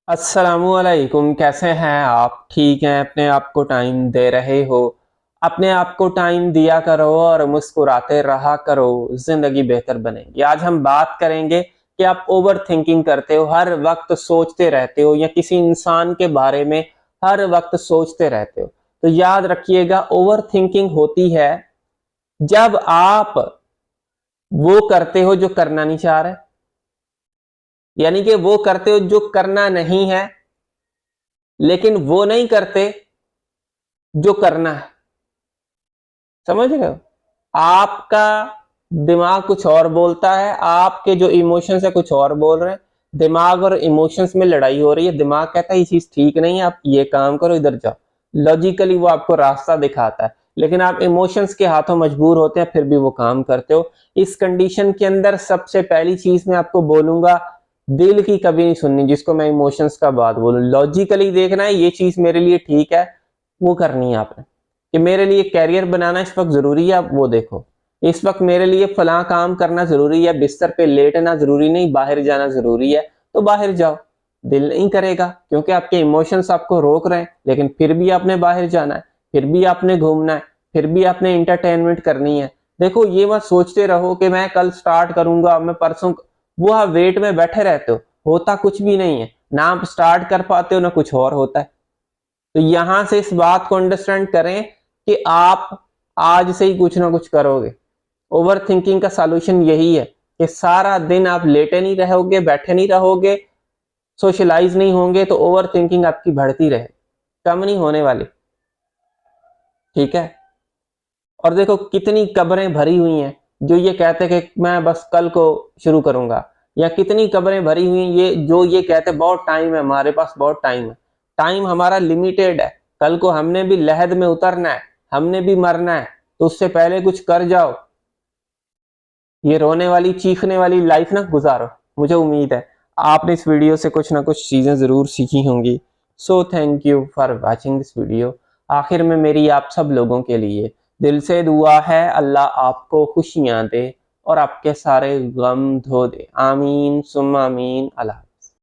अस्सलामुअलैकुम। कैसे हैं आप? ठीक हैं? अपने आप को टाइम दे रहे हो? अपने आप को टाइम दिया करो और मुस्कुराते रहा करो, जिंदगी बेहतर बनेगी। आज हम बात करेंगे कि आप ओवर थिंकिंग करते हो, हर वक्त सोचते रहते हो या किसी इंसान के बारे में हर वक्त सोचते रहते हो। तो याद रखिएगा, ओवर थिंकिंग होती है जब आप वो करते हो जो करना नहीं चाह रहे, यानी कि वो करते हो जो करना नहीं है, लेकिन वो नहीं करते जो करना है। समझ रहे हो? आपका दिमाग कुछ और बोलता है, आपके जो इमोशंस है कुछ और बोल रहे हैं। दिमाग और इमोशंस में लड़ाई हो रही है। दिमाग कहता है ये चीज ठीक नहीं है, आप ये काम करो, इधर जाओ। लॉजिकली वो आपको रास्ता दिखाता है, लेकिन आप इमोशंस के हाथों मजबूर होते हैं, फिर भी वो काम करते हो। इस कंडीशन के अंदर सबसे पहली चीज मैं आपको बोलूंगा, दिल की कभी नहीं सुननी, जिसको मैं इमोशंस का बात बोलूं। लॉजिकली देखना है, ये चीज मेरे लिए ठीक है, वो करनी है आपने। कि मेरे लिए कैरियर बनाना इस वक्त जरूरी है, आप वो देखो। इस वक्त मेरे लिए फलां काम करना जरूरी है, बिस्तर पे लेटना जरूरी नहीं, बाहर जाना जरूरी है, तो बाहर जाओ। दिल नहीं करेगा क्योंकि आपके इमोशंस आपको रोक रहे हैं, लेकिन फिर भी आपने बाहर जाना है, फिर भी आपने घूमना है, फिर भी आपने इंटरटेनमेंट करनी है। देखो, ये मत सोचते रहो कि मैं कल स्टार्ट करूंगा, मैं परसों। वो आप वेट में बैठे रहते हो, होता कुछ भी नहीं है। ना आप स्टार्ट कर पाते हो, ना कुछ और होता है। तो यहां से इस बात को अंडरस्टैंड करें कि आप आज से ही कुछ ना कुछ करोगे। ओवर थिंकिंग का सॉल्यूशन यही है कि सारा दिन आप लेटे नहीं रहोगे, बैठे नहीं रहोगे, सोशलाइज नहीं होंगे, तो ओवर थिंकिंग आपकी बढ़ती रहे, कम नहीं होने वाली। ठीक है? और देखो, कितनी कब्रें भरी हुई हैं जो ये कहते हैं कि मैं बस कल को शुरू करूंगा, या कितनी कब्रें भरी हुई हैं ये जो ये कहते हैं बहुत टाइम है, हमारे पास बहुत टाइम है। टाइम हमारा लिमिटेड है। कल को हमने भी लहद में उतरना है, हमने भी मरना है, तो उससे पहले कुछ कर जाओ। ये रोने वाली चीखने वाली लाइफ ना गुजारो। मुझे उम्मीद है आपने इस वीडियो से कुछ ना कुछ चीजें जरूर सीखी होंगी। So thank you for watching this video. आखिर में मेरी आप सब लोगों के लिए दिल से दुआ है, अल्लाह आपको खुशियां दे और आपके सारे गम धो दे। आमीन सुम्मा आमीन। अल्लाह।